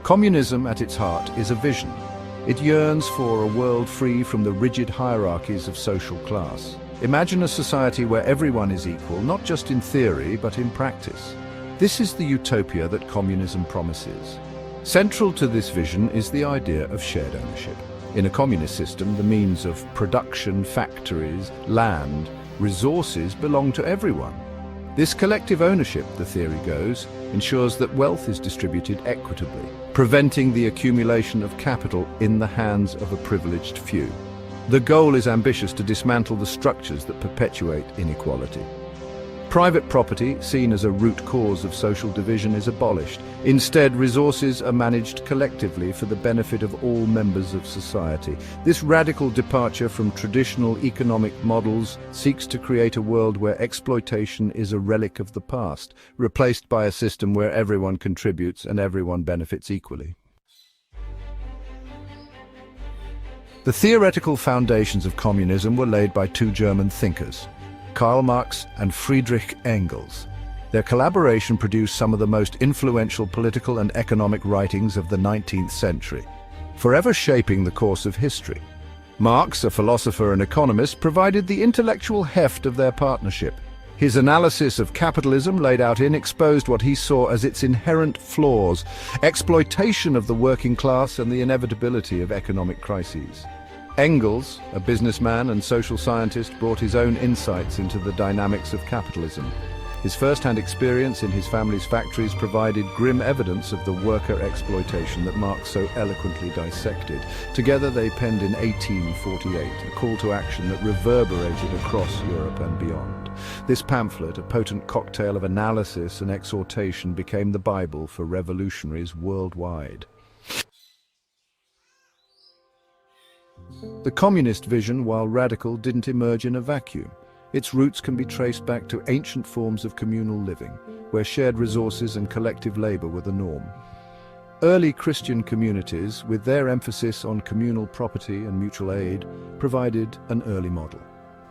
Communism at its heart is a vision. It yearns for a world free from the rigid hierarchies of social class. Imagine a society where everyone is equal, not just in theory, but in practice. This is the utopia that communism promises. Central to this vision is the idea of shared ownership. In a communist system, the means of production, factories, land, resources belong to everyone. This collective ownership, the theory goes, ensures that wealth is distributed equitably, preventing the accumulation of capital in the hands of a privileged few. The goal is ambitious to dismantle the structures that perpetuate inequality. Private property, seen as a root cause of social division, is abolished. Instead, resources are managed collectively for the benefit of all members of society. This radical departure from traditional economic models seeks to create a world where exploitation is a relic of the past, replaced by a system where everyone contributes and everyone benefits equally. The theoretical foundations of communism were laid by two German thinkers, Karl Marx and Friedrich Engel. Their collaboration produced some of the most influential political and economic writings of the 19th century, forever shaping the course of history. Marx, a philosopher and economist, provided the intellectual heft of their partnership. His analysis of capitalism laid out exposed what he saw as its inherent flaws, exploitation of the working class and the inevitability of economic crises. Engels, a businessman and social scientist, brought his own insights into the dynamics of capitalism. His first-hand experience in his family's factories provided grim evidence of the worker exploitation that Marx so eloquently dissected. Together they penned in 1848 a call to action that reverberated across Europe and beyond. This pamphlet, a potent cocktail of analysis and exhortation, became the Bible for revolutionaries worldwide. The communist vision, while radical, didn't emerge in a vacuum. Its roots can be traced back to ancient forms of communal living, where shared resources and collective labor were the norm. Early Christian communities, with their emphasis on communal property and mutual aid, provided an early model.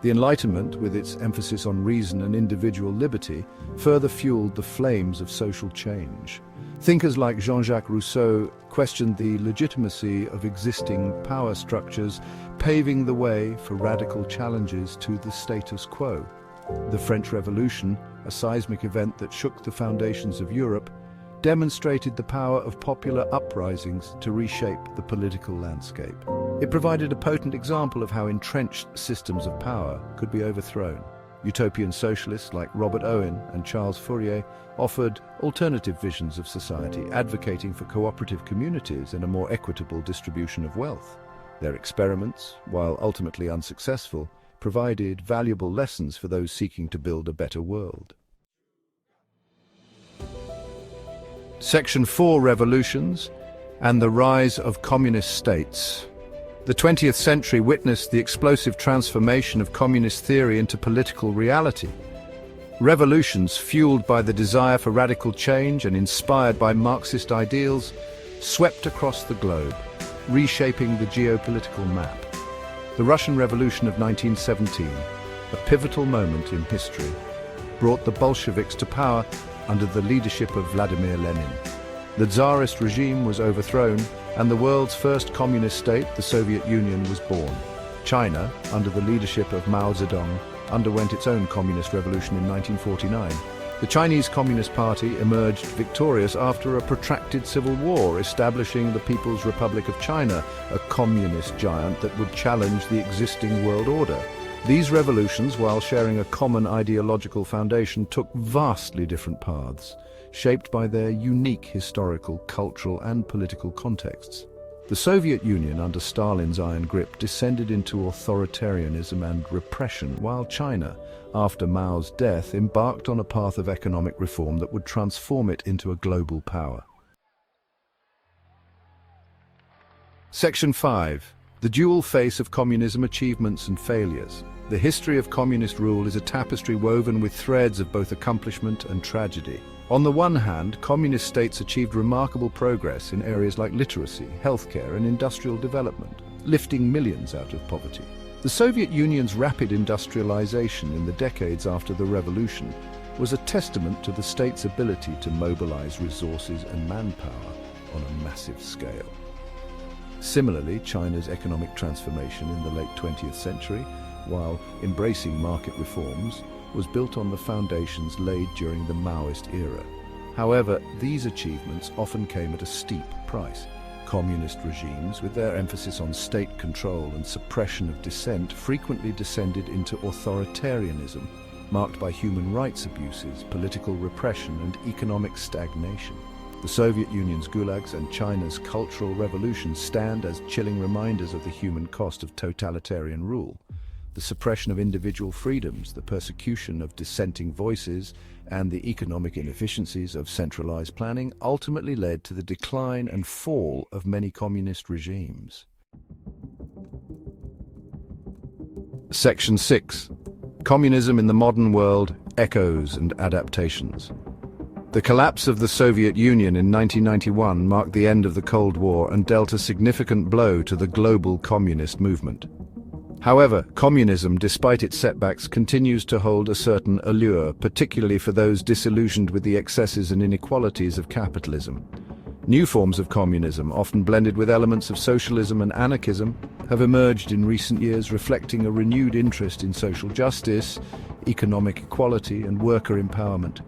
The Enlightenment, with its emphasis on reason and individual liberty, further fueled the flames of social change. Thinkers like Jean-Jacques Rousseau questioned the legitimacy of existing power structures, paving the way for radical challenges to the status quo. The French Revolution, a seismic event that shook the foundations of Europe, demonstrated the power of popular uprisings to reshape the political landscape. It provided a potent example of how entrenched systems of power could be overthrown. Utopian socialists like Robert Owen and Charles Fourier offered alternative visions of society, advocating for cooperative communities and a more equitable distribution of wealth. Their experiments, while ultimately unsuccessful, provided valuable lessons for those seeking to build a better world. Section 4: Revolutions and the Rise of Communist States. The 20th century witnessed the explosive transformation of communist theory into political reality. Revolutions, fueled by the desire for radical change and inspired by Marxist ideals, swept across the globe, reshaping the geopolitical map. The Russian Revolution of 1917, a pivotal moment in history, brought the Bolsheviks to power under the leadership of Vladimir Lenin. The Tsarist regime was overthrown, and the world's first communist state, the Soviet Union, was born. China, under the leadership of Mao Zedong, underwent its own communist revolution in 1949. The Chinese Communist Party emerged victorious after a protracted civil war, establishing the People's Republic of China, a communist giant that would challenge the existing world order. These revolutions, while sharing a common ideological foundation, took vastly different paths, shaped by their unique historical, cultural, and political contexts. The Soviet Union, under Stalin's iron grip, descended into authoritarianism and repression, while China, after Mao's death, embarked on a path of economic reform that would transform it into a global power. Section 5: The Dual Face of Communism: Achievements and Failures. The history of communist rule is a tapestry woven with threads of both accomplishment and tragedy. On the one hand, communist states achieved remarkable progress in areas like literacy, healthcare, and industrial development, lifting millions out of poverty. The Soviet Union's rapid industrialization in the decades after the revolution was a testament to the state's ability to mobilize resources and manpower. on a massive scale. Similarly, China's economic transformation in the late 20th century, while embracing market reforms, was built on the foundations laid during the Maoist era. However, these achievements often came at a steep price. Communist regimes, with their emphasis on state control and suppression of dissent, frequently descended into authoritarianism, marked by human rights abuses, political repression, and economic stagnation. The Soviet Union's gulags and China's Cultural Revolution stand as chilling reminders of the human cost of totalitarian rule. The suppression of individual freedoms, the persecution of dissenting voices, and the economic inefficiencies of centralized planning ultimately led to the decline and fall of many communist regimes. Section 6. Communism in the Modern World, Echoes and Adaptations. The collapse of the Soviet Union in 1991 marked the end of the Cold War and dealt a significant blow to the global communist movement. However, communism, despite its setbacks, continues to hold a certain allure, particularly for those disillusioned with the excesses and inequalities of capitalism. New forms of communism, often blended with elements of socialism and anarchism, have emerged in recent years, reflecting a renewed interest in social justice, economic equality, and worker empowerment.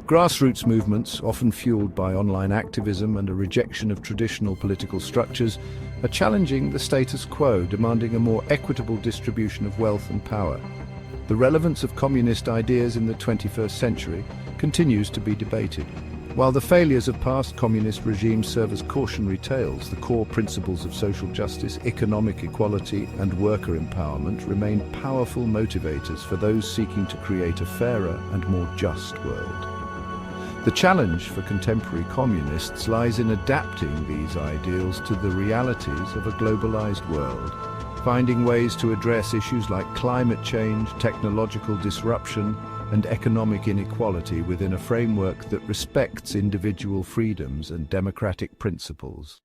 Grassroots movements, often fueled by online activism and a rejection of traditional political structures, are challenging the status quo, demanding a more equitable distribution of wealth and power. The relevance of communist ideas in the 21st century continues to be debated. While the failures of past communist regimes serve as cautionary tales, the core principles of social justice, economic equality, and worker empowerment remain powerful motivators for those seeking to create a fairer and more just world. The challenge for contemporary communists lies in adapting these ideals to the realities of a globalized world, finding ways to address issues like climate change, technological disruption, and economic inequality within a framework that respects individual freedoms and democratic principles.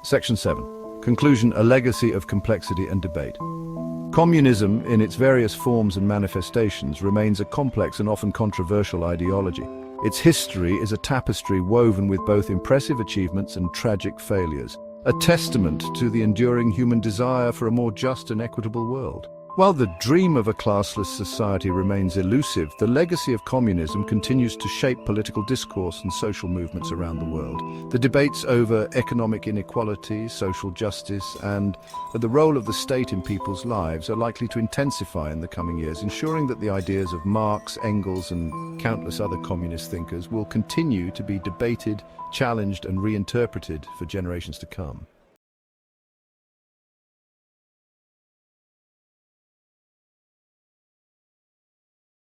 Section 7. Conclusion: a legacy of complexity and debate. Communism, in its various forms and manifestations, remains a complex and often controversial ideology. Its history is a tapestry woven with both impressive achievements and tragic failures, a testament to the enduring human desire for a more just and equitable world. While the dream of a classless society remains elusive, the legacy of communism continues to shape political discourse and social movements around the world. The debates over economic inequality, social justice, and the role of the state in people's lives are likely to intensify in the coming years, ensuring that the ideas of Marx, Engels, and countless other communist thinkers will continue to be debated, challenged, and reinterpreted for generations to come.